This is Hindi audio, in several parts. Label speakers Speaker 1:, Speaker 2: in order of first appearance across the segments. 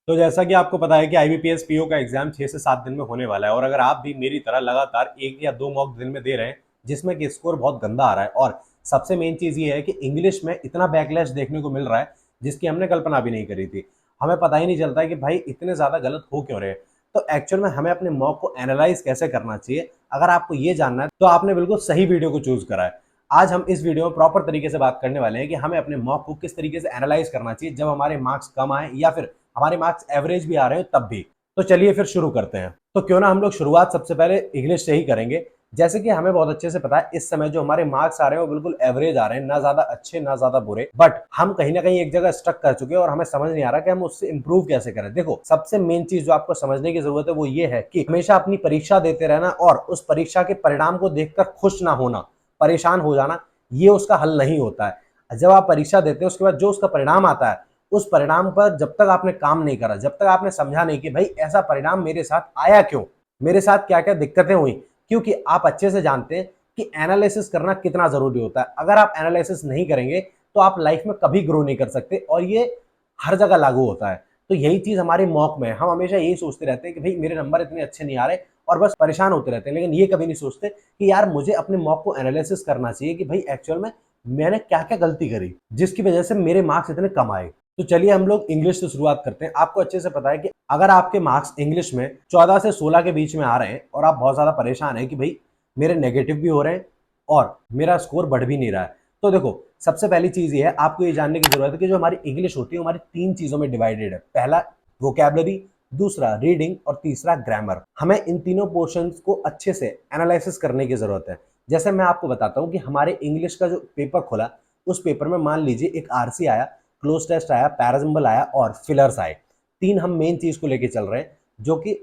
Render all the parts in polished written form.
Speaker 1: तो जैसा कि आपको पता है कि आईबीपीएस पीओ का एग्जाम 6 से 7 दिन में होने वाला है, और अगर आप भी मेरी तरह लगातार एक या दो मॉक दिन में दे रहे हैं जिसमें कि स्कोर बहुत गंदा आ रहा है, और सबसे मेन चीज ये है कि इंग्लिश में इतना बैकलैश देखने को मिल रहा है जिसकी हमने कल्पना भी नहीं करी थी। हमें पता ही नहीं चलता है कि भाई इतने ज्यादा गलत हो क्यों रहे हैं। तो एक्चुअल में हमें अपने मॉक को एनालाइज कैसे करना चाहिए, अगर आपको ये जानना है तो आपने बिल्कुल सही वीडियो को चूज करा है। आज हम इस वीडियो में प्रॉपर तरीके से बात करने वाले हैं कि हमें अपने मॉक को किस तरीके से एनालाइज करना चाहिए जब हमारे मार्क्स कम आए या फिर हमारे मार्क्स एवरेज भी आ रहे हो तब भी। तो चलिए फिर शुरू करते हैं। तो क्यों ना हम लोग शुरुआत सबसे पहले इंग्लिश से ही करेंगे। जैसे कि हमें बहुत अच्छे से पता है इस समय जो हमारे मार्क्स आ रहे हैं वो बिल्कुल एवरेज आ रहे हैं, ना ज्यादा अच्छे ना ज्यादा बुरे, बट हम कहीं ना कहीं एक जगह स्टक कर चुके हैं और हमें समझ नहीं आ रहा कि हम उससे इंप्रूव कैसे करें। देखो, सबसे मेन चीज जो आपको समझने की जरूरत है वो ये है कि हमेशा अपनी परीक्षा देते रहना और उस परीक्षा के परिणाम को देखकर खुश ना होना, परेशान हो जाना, ये उसका हल नहीं होता है। जब आप परीक्षा देते हैं उसके बाद जो उसका परिणाम आता है, उस परिणाम पर जब तक आपने काम नहीं करा, जब तक आपने समझा नहीं कि भाई ऐसा परिणाम मेरे साथ आया क्यों, मेरे साथ क्या क्या दिक्कतें हुई, क्योंकि आप अच्छे से जानते हैं कि एनालिसिस करना कितना जरूरी होता है। अगर आप एनालिसिस नहीं करेंगे तो आप लाइफ में कभी ग्रो नहीं कर सकते, और ये हर जगह लागू होता है। तो यही चीज हमारे मॉक में है। हम हमेशा यही सोचते रहते हैं कि भाई मेरे नंबर इतने अच्छे नहीं आ रहे, और बस परेशान होते रहते हैं, लेकिन ये कभी नहीं सोचते कि यार मुझे अपने मॉक को एनालिसिस करना चाहिए कि भाई एक्चुअल में मैंने क्या क्या गलती करी जिसकी वजह से मेरे मार्क्स इतने कम आए। तो चलिए हम लोग इंग्लिश से शुरुआत करते हैं। आपको अच्छे से पता है कि अगर आपके मार्क्स इंग्लिश में 14 से 16 के बीच में आ रहे हैं और आप बहुत ज्यादा परेशान हैं कि भाई मेरे नेगेटिव भी हो रहे हैं और मेरा स्कोर बढ़ भी नहीं रहा है, तो देखो, सबसे पहली चीज ये है, आपको ये जानने की जरूरत है कि जो हमारी इंग्लिश होती है हमारी तीन चीजों में डिवाइडेड है। पहला वोकैबुलरी, दूसरा रीडिंग और तीसरा ग्रामर। हमें इन तीनों पोर्शंस को अच्छे से एनालिसिस करने की जरूरत है। जैसे मैं आपको बताता हूँ कि हमारे इंग्लिश का जो पेपर खुला, उस पेपर में मान लीजिए एक आरसी आया, क्लोज टेस्ट आया, पैराजम्बल आया और फिलर्स आए। तीन हम मेन चीज को लेके चल रहे हैं, जो कि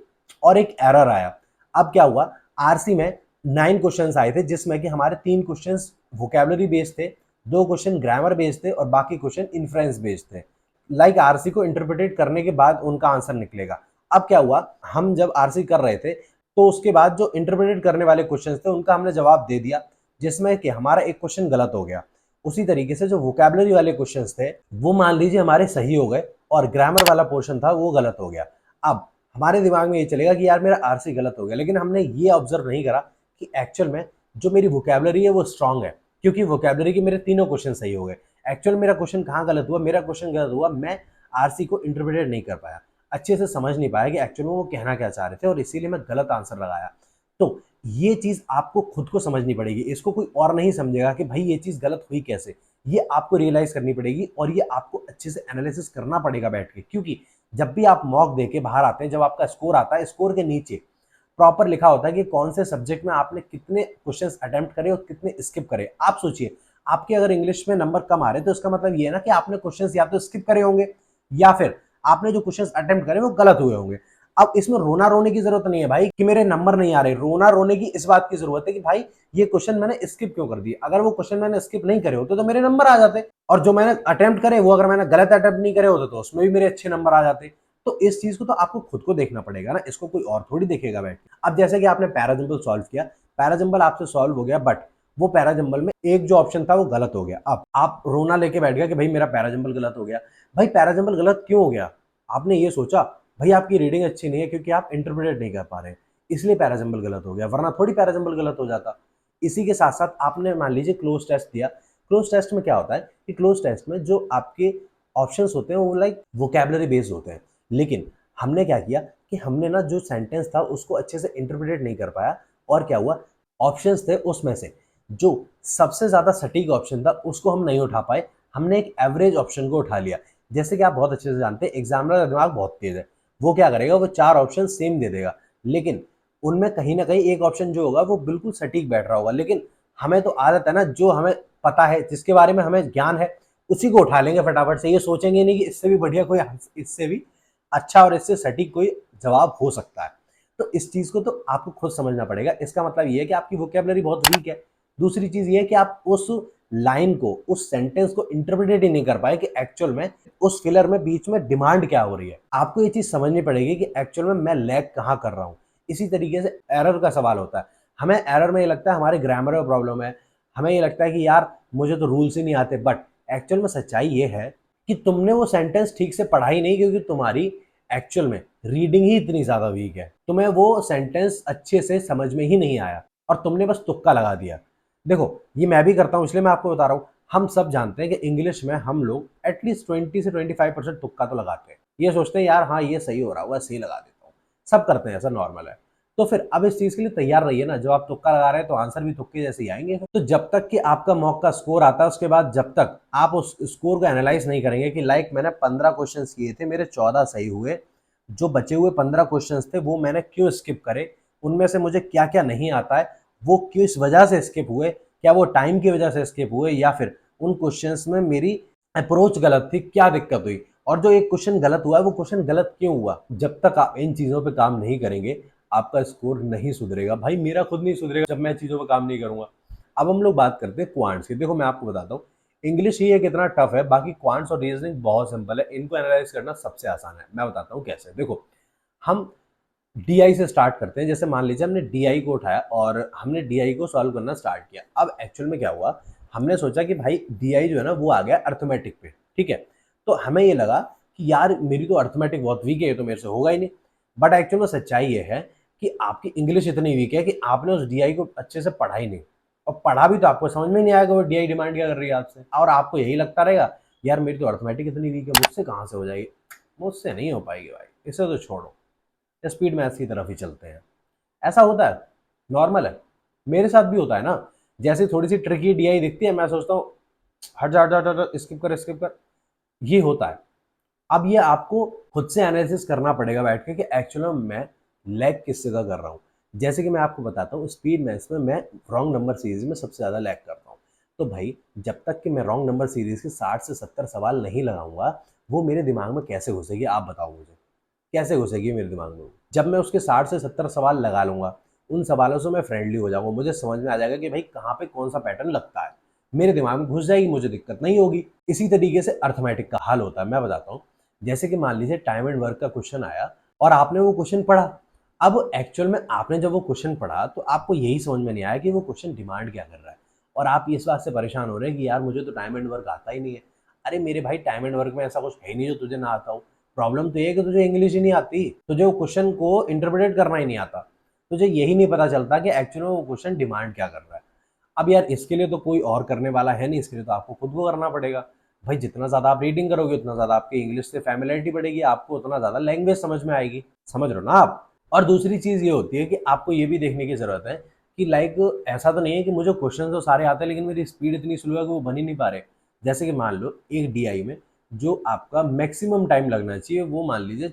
Speaker 1: और एक एरर आया। अब क्या हुआ, आरसी में 9 क्वेश्चंस आए थे जिसमें कि हमारे 3 क्वेश्चंस वोकैबुलरी बेस्ड थे, 2 क्वेश्चन ग्रामर बेस्ड थे और बाकी क्वेश्चन इन्फ्रेंस बेस्ड थे। लाइक आरसी को इंटरप्रेटेट करने के बाद उनका आंसर निकलेगा। अब क्या हुआ, हम जब आरसी कर रहे थे तो उसके बाद जो इंटरप्रेटेड करने वाले क्वेश्चन थे उनका हमने जवाब दे दिया, जिसमें कि हमारा एक क्वेश्चन गलत हो गया। उसी तरीके से जो वोकैबुलरी वाले क्वेश्चन थे वो मान लीजिए हमारे सही हो गए, और ग्रामर वाला पोर्शन था वो गलत हो गया। अब हमारे दिमाग में ये चलेगा कि यार मेरा आरसी गलत हो गया, लेकिन हमने ये ऑब्जर्व नहीं करा कि एक्चुअल में जो मेरी वोकैबुलरी है वो स्ट्रांग है, क्योंकि वोकैबुलरी के मेरे तीनों क्वेश्चन सही हो गए। एक्चुअल मेरा क्वेश्चन कहाँ गलत हुआ, मेरा क्वेश्चन गलत हुआ, मैं आरसी को इंटरप्रेट नहीं कर पाया, अच्छे से समझ नहीं पाया कि एक्चुअल में वो कहना क्या चाह रहे थे, और इसीलिए मैं गलत आंसर लगाया। तो ये चीज आपको खुद को समझनी पड़ेगी, इसको कोई और नहीं समझेगा कि भाई ये चीज गलत हुई कैसे। ये आपको रियलाइज करनी पड़ेगी और ये आपको अच्छे से एनालिसिस करना पड़ेगा बैठ के, क्योंकि जब भी आप मॉक दे के बाहर आते हैं, जब आपका स्कोर आता है, स्कोर के नीचे प्रॉपर लिखा होता है कि कौन से सब्जेक्ट में आपने कितने क्वेश्चंस अटेम्प्ट करे और कितने स्किप करे। आप सोचिए, आपके अगर इंग्लिश में नंबर कम आ रहे हैं तो इसका मतलब ये है ना कि आपने क्वेश्चंस या तो स्किप करे होंगे या फिर आपने जो क्वेश्चंस अटेम्प्ट करे वो गलत हुए होंगे। अब इसमें रोना रोने की जरूरत नहीं है भाई कि मेरे नंबर नहीं आ रहे, रोना रोने की इस बात की जरूरत है कि भाई ये क्वेश्चन मैंने स्किप क्यों कर दिए। अगर वो क्वेश्चन मैंने स्किप नहीं करे होते तो मेरे नंबर आ जाते, और जो मैंने अटेम्प्ट करे वो अगर मैंने गलत अटेम्प्ट नहीं करे होते तो उसमें भी मेरे अच्छे नंबर आ जाते। तो इस चीज को तो आपको खुद को देखना पड़ेगा ना, इसको कोई और थोड़ी देखेगा बैठ के। अब जैसे कि आपने पैराजम्बल सॉल्व किया, पैराजम्बल आपसे सॉल्व हो गया, बट वो पैराजम्बल में एक जो ऑप्शन था वो गलत हो गया। अब आप रोना लेके बैठ गया कि भाई मेरा पैराजम्बल गलत हो गया। भाई पैराजम्बल गलत क्यों हो गया, आपने ये सोचा भाई आपकी रीडिंग अच्छी नहीं है क्योंकि आप इंटरप्रेट नहीं कर पा रहे, इसलिए पैराजम्बल गलत हो गया, वरना थोड़ी पैराजम्बल गलत हो जाता। इसी के साथ साथ आपने मान लीजिए क्लोज टेस्ट दिया। क्लोज टेस्ट में क्या होता है कि क्लोज टेस्ट में जो आपके ऑप्शंस होते हैं वो लाइक वोकैबुलरी बेस्ड होते हैं, लेकिन हमने क्या किया कि हमने ना जो सेंटेंस था उसको अच्छे से इंटरप्रेट नहीं कर पाया, और क्या हुआ, ऑप्शंस थे उसमें से जो सबसे ज्यादा सटीक ऑप्शन था उसको हम नहीं उठा पाए, हमने एक एवरेज ऑप्शन को उठा लिया। जैसे कि आप बहुत अच्छे से जानते हैं एग्जामिनर का दिमाग बहुत तेज है, वो क्या करेगा, वो 4 ऑप्शन सेम दे देगा, लेकिन उनमें कहीं ना कहीं एक ऑप्शन जो होगा वो बिल्कुल सटीक बैठ रहा होगा। लेकिन हमें तो आदत है ना, जो हमें पता है, जिसके बारे में हमें ज्ञान है, उसी को उठा लेंगे फटाफट से, ये सोचेंगे नहीं कि इससे भी बढ़िया कोई, इससे भी अच्छा और इससे सटीक कोई जवाब हो सकता है। तो इस चीज को तो आपको खुद समझना पड़ेगा। इसका मतलब ये है कि आपकी वोकैबुलरी बहुत वीक है। दूसरी चीज ये है कि आप उस लाइन को, उस सेंटेंस को इंटरप्रेट ही नहीं कर पाए कि एक्चुअल में उस फिलर में बीच में डिमांड क्या हो रही है। आपको ये चीज समझनी पड़ेगी कि एक्चुअल में मैं लैग कहाँ कर रहा हूँ। इसी तरीके से एरर का सवाल होता है। हमें एरर में ये लगता है हमारे ग्रामर में प्रॉब्लम है, हमें ये लगता है कि यार मुझे तो रूल्स ही नहीं आते, बट एक्चुअल में सच्चाई ये है कि तुमने वो सेंटेंस ठीक से पढ़ा ही नहीं, क्योंकि तुम्हारी एक्चुअल में रीडिंग ही इतनी ज्यादा वीक है, तुम्हें वो सेंटेंस अच्छे से समझ में ही नहीं आया और तुमने बस तुक्का लगा दिया। देखो ये मैं भी करता हूँ, इसलिए मैं आपको बता रहा हूँ। हम सब जानते हैं कि इंग्लिश में हम लोग एटलीस्ट 20 से 25% तुक्का तो लगाते हैं। ये सोचते हैं यार हाँ ये सही हो रहा होगा, सही लगा देता हूँ। सब करते हैं, ऐसा नॉर्मल है। तो फिर अब इस चीज के लिए तैयार रहिए ना, जब आप तुक्का लगा रहे हैं तो आंसर भी तुक्के जैसे ही आएंगे। तो जब तक कि आपका मॉक का स्कोर आता है, उसके बाद जब तक आप उस स्कोर को एनालाइज नहीं करेंगे कि लाइक मैंने 15 क्वेश्चन किए थे, मेरे 14 सही हुए, जो बचे हुए 15 क्वेश्चन थे वो मैंने क्यों स्किप करे, उनमें से मुझे क्या क्या नहीं आता है, वो किस वजह से स्किप हुए, क्या वो टाइम की वजह से स्किप हुए या फिर उन क्वेश्चंस में मेरी अप्रोच गलत थी, क्या दिक्कत हुई, और जो एक क्वेश्चन गलत हुआ है वो क्वेश्चन गलत क्यों हुआ। जब तक आप इन चीजों पे काम नहीं करेंगे आपका स्कोर नहीं सुधरेगा। भाई मेरा खुद नहीं सुधरेगा जब मैं चीजों पे काम नहीं करूंगा। अब हम लोग बात करते हैं क्वांट्स की। देखो मैं आपको बताता हूँ, इंग्लिश ही एक इतना टफ है, बाकी क्वांट्स और रीजनिंग बहुत सिंपल है, इनको एनालाइज करना सबसे आसान है। मैं बताता हूँ कैसे। देखो हम डीआई से स्टार्ट करते हैं। जैसे मान लीजिए हमने डीआई को उठाया और हमने डीआई को सॉल्व करना स्टार्ट किया। अब एक्चुअल में क्या हुआ, हमने सोचा कि भाई डीआई जो है ना वो आ गया अर्थमेटिक पे, ठीक है। तो हमें ये लगा कि यार मेरी तो अर्थमेटिक बहुत वीक है, ये तो मेरे से होगा ही नहीं। बट एक्चुअल में सच्चाई ये है कि आपकी इंग्लिश इतनी वीक है कि आपने उस डीआई को अच्छे से पढ़ा ही नहीं, और पढ़ा भी तो आपको समझ में नहीं आएगा वो डीआई डिमांड क्या कर रही है आपसे, और आपको यही लगता रहेगा यार मेरी तो अर्थमेटिक इतनी वीक है, मुझसे कहाँ से हो जाएगी, मुझसे नहीं हो पाएगी भाई, इसे तो छोड़ो, स्पीड मैथ्स की तरफ ही चलते हैं। ऐसा होता है, नॉर्मल है, मेरे साथ भी होता है ना। जैसे थोड़ी सी ट्रिकी डीआई दिखती है मैं सोचता हूँ हट जा हट जा हट जा, स्किप कर स्किप कर, ये होता है। अब ये आपको खुद से एनालिसिस करना पड़ेगा बैठ के कि एक्चुअली में मैं लैग किस जगह कर रहा हूँ। जैसे कि मैं आपको बताता हूँ, स्पीड मैथ्स में मैं रॉन्ग नंबर सीरीज में सबसे ज़्यादा लैग करता हूँ। तो भाई जब तक कि मैं रॉन्ग नंबर सीरीज के 60 से 70 सवाल नहीं लगाऊंगा, वो मेरे दिमाग में कैसे घुसेगी आप बताओ मुझे, कैसे घुसेगी मेरे दिमाग में। जब मैं उसके 60 से 70 सवाल लगा लूंगा, उन सवालों से मैं फ्रेंडली हो जाऊंगा, मुझे समझ में आ जाएगा कि भाई कहाँ पे कौन सा पैटर्न लगता है, मेरे दिमाग में घुस जाएगी, मुझे दिक्कत नहीं होगी। इसी तरीके से अर्थमेटिक का हाल होता है। मैं बताता हूँ, जैसे कि मान लीजिए टाइम एंड वर्क का क्वेश्चन आया और आपने वो क्वेश्चन पढ़ा। अब एक्चुअल में आपने जब वो क्वेश्चन पढ़ा तो आपको यही समझ में नहीं आया कि वो क्वेश्चन डिमांड क्या कर रहा है, और आप इस बात से परेशान हो रहे हैं कि यार मुझे तो टाइम एंड वर्क आता ही नहीं है। अरे मेरे भाई टाइम एंड वर्क में ऐसा कुछ है नहीं जो तुझे ना आता हो। प्रॉब्लम तो ये है कि तुझे इंग्लिश ही नहीं आती, तुझे वो क्वेश्चन को इंटरप्रेट करना ही नहीं आता, तुझे यही नहीं पता चलता कि एक्चुअली में वो क्वेश्चन डिमांड क्या कर रहा है। अब यार इसके लिए तो कोई और करने वाला है नहीं, इसके लिए तो आपको खुद को करना पड़ेगा। भाई जितना ज्यादा आप रीडिंग करोगे उतना ज्यादा आपकी इंग्लिश से फैमिलियरिटी बढ़ेगी, आपको उतना ज्यादा लैंग्वेज समझ में आएगी। समझ रहे हो ना आप। और दूसरी चीज ये होती है कि आपको ये भी देखने की जरूरत है कि लाइक ऐसा तो नहीं है कि मुझे क्वेश्चन तो सारे आते हैं लेकिन मेरी स्पीड इतनी स्लो है कि वो बन ही नहीं पा रहे। जैसे कि मान लो एक डीआई में जो आपका मैक्सिमम टाइम लगना चाहिए वो मान लीजिए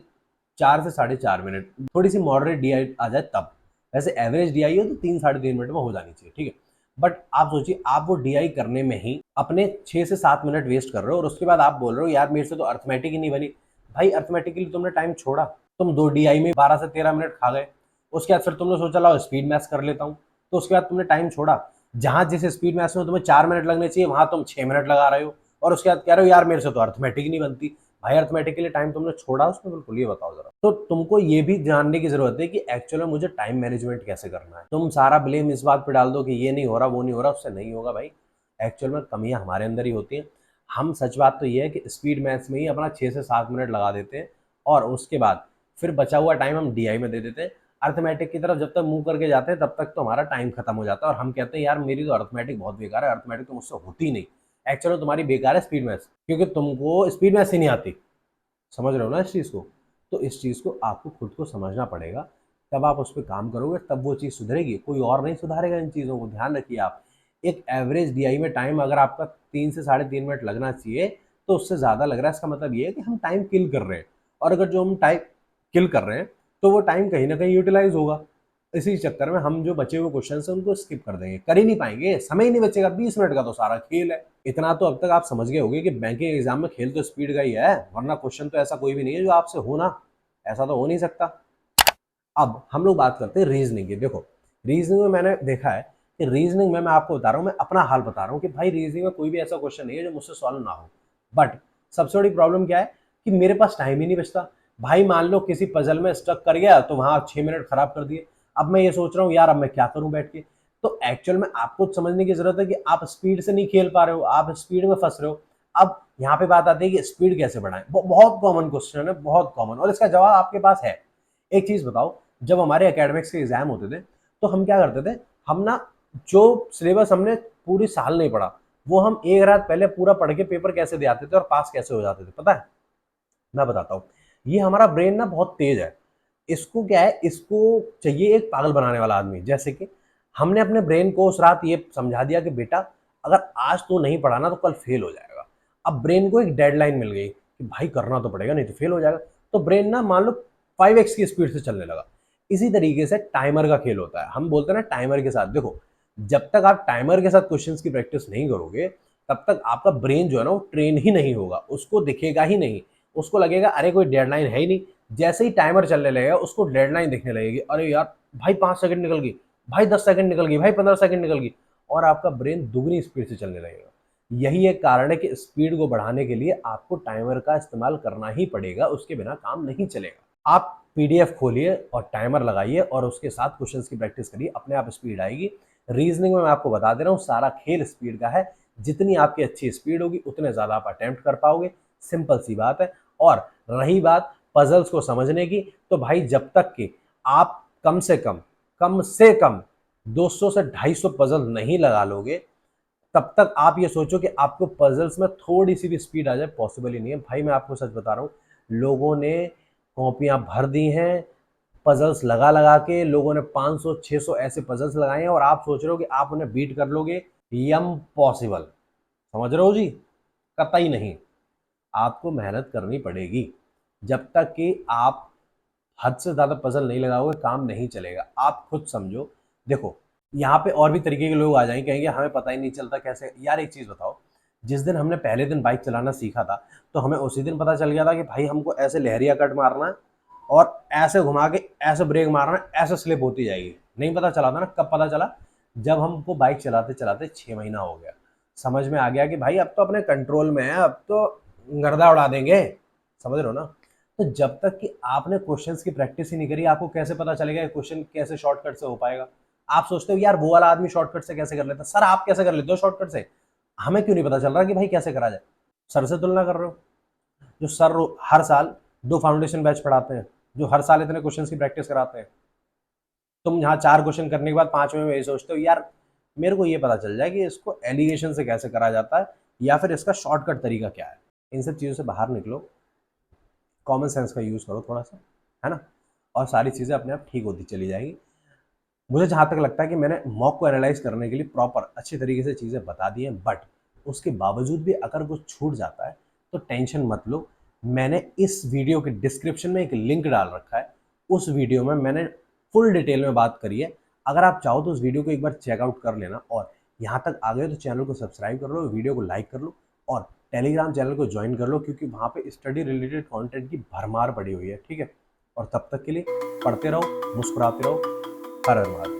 Speaker 1: 4 से 4.5 मिनट, थोड़ी सी मॉडरेट डीआई आ जाए तब। वैसे एवरेज डीआई हो तो 3 साढ़े 3 मिनट में हो जानी चाहिए, ठीक है। बट आप सोचिए आप वो डीआई करने में ही अपने 6 से 7 मिनट वेस्ट कर रहे हो और उसके बाद आप बोल रहे हो यार मेरे से तो अर्थमेटिक ही नहीं बनी। भाई अर्थमेटिक के लिए तुमने टाइम छोड़ा, तुम 2 डीआई में 12 से 13 मिनट खा गए। उसके बाद फिर तुमने सोचा लाओ स्पीड मैथ्स कर लेता हूँ, तो उसके बाद तुमने टाइम छोड़ा। जहां जिस स्पीड मैथ्स में तुम्हें 4 मिनट लगने चाहिए वहां तुम 6 मिनट लगा रहे हो, और उसके बाद कह रहे हो यार मेरे से तो अर्थमेटिक नहीं बनती। भाई अर्थमेटिक के लिए टाइम तुमने छोड़ा उसमें, बिल्कुल, ये बताओ जरा। तो तुमको ये भी जानने की जरूरत है कि एक्चुअली मुझे टाइम मैनेजमेंट कैसे करना है। तुम सारा ब्लेम इस बात पे डाल दो कि ये नहीं हो रहा वो नहीं हो रहा, उससे नहीं होगा भाई। एक्चुअल में कमियां हमारे अंदर ही होती हैं। हम सच बात तो ये है कि स्पीड मैथ्स में ही अपना 6 से 7 मिनट लगा देते हैं और उसके बाद फिर बचा हुआ टाइम हम डीआई में दे देते हैं। अर्थमेटिक की तरफ जब तक मूव करके जाते हैं तब तक तो हमारा टाइम खत्म हो जाता है और हम कहते हैं यार मेरी तो अर्थमेटिक बहुत बेकार है, अर्थमेटिक तो मुझसे होती नहीं। एक्चुअली तुम्हारी बेकार है स्पीड मैथ्स, क्योंकि तुमको स्पीड मैथ्स ही नहीं आती। समझ रहे हो ना इस चीज़ को। तो इस चीज़ को आपको खुद को समझना पड़ेगा, तब आप उस पर काम करोगे तब वो चीज़ सुधरेगी, कोई और नहीं सुधारेगा इन चीज़ों को, ध्यान रखिए आप। एक एवरेज डीआई में टाइम अगर आपका 3 से 3.5 मिनट लगना चाहिए तो उससे ज़्यादा लग रहा है, इसका मतलब ये है कि हम टाइम किल कर रहे हैं। और अगर जो हम टाइम किल कर रहे हैं तो वो टाइम कहीं ना कहीं यूटिलाइज होगा। इसी चक्कर में हम जो बचे हुए क्वेश्चन है उनको स्किप कर देंगे, कर ही नहीं पाएंगे, समय ही नहीं बचेगा। 20 मिनट का तो सारा खेल है। इतना तो अब तक आप समझ गए होंगे कि बैंकिंग एग्जाम में खेल तो स्पीड का ही है, वरना क्वेश्चन तो ऐसा कोई भी नहीं है जो आपसे हो ना, ऐसा तो हो नहीं सकता। अब हम लोग बात करते हैं रीजनिंग की। देखो रीजनिंग में मैंने देखा है कि रीजनिंग में मैं आपको बता रहा हूँ, मैं अपना हाल बता रहा हूँ कि भाई रीजनिंग में कोई भी ऐसा क्वेश्चन नहीं है जो मुझसे सॉल्व ना हो। बट सबसे बड़ी प्रॉब्लम क्या है कि मेरे पास टाइम ही नहीं बचता। भाई मान लो किसी पजल में स्टक कर गया तो वहां 6 मिनट खराब कर दिए। अब मैं ये सोच रहा हूँ यार अब मैं क्या करूं बैठ के। तो एक्चुअल में आपको समझने की जरूरत है कि आप स्पीड से नहीं खेल पा रहे हो, आप स्पीड में फंस रहे हो। अब यहाँ पे बात आती है कि स्पीड कैसे बढ़ाएं। बहुत कॉमन क्वेश्चन है, बहुत कॉमन, और इसका जवाब आपके पास है। एक चीज बताओ, जब हमारे एकेडमिक्स के एग्जाम होते थे तो हम क्या करते थे, हम ना जो सिलेबस हमने पूरी साल नहीं पढ़ा वो हम एक रात पहले पूरा पढ़ के पेपर कैसे दे आते थे और पास कैसे हो जाते थे, पता है? मैं बताता हूँ। ये हमारा ब्रेन ना बहुत तेज है। इसको क्या है, इसको चाहिए एक पागल बनाने वाला आदमी। जैसे कि हमने अपने ब्रेन को उस रात ये समझा दिया कि बेटा अगर आज तो नहीं पढ़ा ना तो कल फेल हो जाएगा। अब ब्रेन को एक डेडलाइन मिल गई कि भाई करना तो पड़ेगा नहीं तो फेल हो जाएगा। तो ब्रेन ना मान लो 5x की स्पीड से चलने लगा। इसी तरीके से टाइमर का खेल होता है। हम बोलते हैं ना टाइमर के साथ, देखो जब तक आप टाइमर के साथ क्वेश्चंस की प्रैक्टिस नहीं करोगे तब तक आपका ब्रेन जो है ना वो ट्रेन ही नहीं होगा, उसको दिखेगा ही नहीं। उसको लगेगा अरे कोई डेडलाइन है ही नहीं। जैसे ही टाइमर चलने लगेगा उसको डेडलाइन दिखने लगेगी, अरे यार भाई 5 सेकंड निकल गई, भाई 10 सेकंड निकल गई, भाई 15 सेकंड निकल गई, और आपका ब्रेन दुगनी स्पीड से चलने लगेगा। यही एक कारण है कि स्पीड को बढ़ाने के लिए आपको टाइमर का इस्तेमाल करना ही पड़ेगा, उसके बिना काम नहीं चलेगा। आप पीडीएफ खोलिए और टाइमर लगाइए और उसके साथ क्वेश्चंस की प्रैक्टिस करिए, अपने आप स्पीड आएगी। रीजनिंग में मैं आपको बता दे रहा हूँ, सारा खेल स्पीड का है। जितनी आपकी अच्छी स्पीड होगी उतने ज्यादा आप अटेम्प्ट कर पाओगे, सिंपल सी बात है। और रही बात पजल्स को समझने की, तो भाई जब तक कि आप कम से कम 200 से 250 पजल नहीं लगा लोगे तब तक आप ये सोचो कि आपको पजल्स में थोड़ी सी भी स्पीड आ जाए, पॉसिबल ही नहीं है। भाई मैं आपको सच बता रहा हूँ, लोगों ने कॉपियां भर दी हैं पजल्स लगा लगा के, लोगों ने 500 600 ऐसे पजल्स लगाए हैं और आप सोच रहे हो कि आप उन्हें बीट कर लोगे। यम पॉसिबल, समझ रहे हो जी? कतई नहीं। आपको मेहनत करनी पड़ेगी। जब तक कि आप हद से ज्यादा पजल नहीं लगाओगे काम नहीं चलेगा। आप खुद समझो। देखो यहाँ पे और भी तरीके के लोग आ जाएंगे, कहेंगे हमें पता ही नहीं चलता कैसे। यार एक चीज बताओ, जिस दिन हमने पहले दिन बाइक चलाना सीखा था तो हमें उसी दिन पता चल गया था कि भाई हमको ऐसे लहरिया कट मारना है और ऐसे घुमा के ऐसे ब्रेक मारना है, ऐसे स्लिप होती जाएगी? नहीं पता चला था ना। कब पता चला? जब हमको बाइक चलाते चलाते 6 महीना हो गया, समझ में आ गया कि भाई अब तो अपने कंट्रोल में है, अब तो गर्दा उड़ा देंगे। समझ रहे हो ना? तो जब तक कि आपने क्वेश्चंस की प्रैक्टिस ही नहीं करी आपको कैसे पता चलेगा कि क्वेश्चन कैसे शॉर्टकट से हो पाएगा? आप सोचते हो यार वो वाला आदमी शॉर्टकट से कैसे कर लेता, सर आप कैसे कर लेते हो शॉर्टकट से? हमें क्यों नहीं पता चल रहा कि भाई कैसे करा जाए? सर से तुलना कर रहे हो? जो सर हर साल 2 फाउंडेशन बैच पढ़ाते हैं, जो हर साल इतने क्वेश्चंस की प्रैक्टिस कराते हैं, तुम यहाँ 4 क्वेश्चन करने के बाद 5वें में ये सोचते हो यार मेरे को ये पता चल जाए कि इसको एलिगेशन से कैसे करा जाता है या फिर इसका शॉर्टकट तरीका क्या है। इन सब चीज़ों से बाहर निकलो, कॉमन सेंस का यूज़ करो थोड़ा सा, है ना? और सारी चीज़ें अपने आप ठीक होती चली जाएगी। मुझे जहाँ तक लगता है कि मैंने मॉक को एनालाइज करने के लिए प्रॉपर अच्छी तरीके से चीज़ें बता दी हैं, बट उसके बावजूद भी अगर कुछ छूट जाता है तो टेंशन मत लो। मैंने इस वीडियो के डिस्क्रिप्शन में एक लिंक डाल रखा है, उस वीडियो में मैंने फुल डिटेल में बात करी है। अगर आप चाहो तो उस वीडियो को एक बार चेकआउट कर लेना, और यहाँ तक आ गए तो चैनल को सब्सक्राइब कर लो, वीडियो को लाइक कर लो और टेलीग्राम चैनल को ज्वाइन कर लो, क्योंकि वहाँ पे स्टडी रिलेटेड कंटेंट की भरमार पड़ी हुई है, ठीक है? और तब तक के लिए पढ़ते रहो, मुस्कुराते रहो। हर हर महादेव।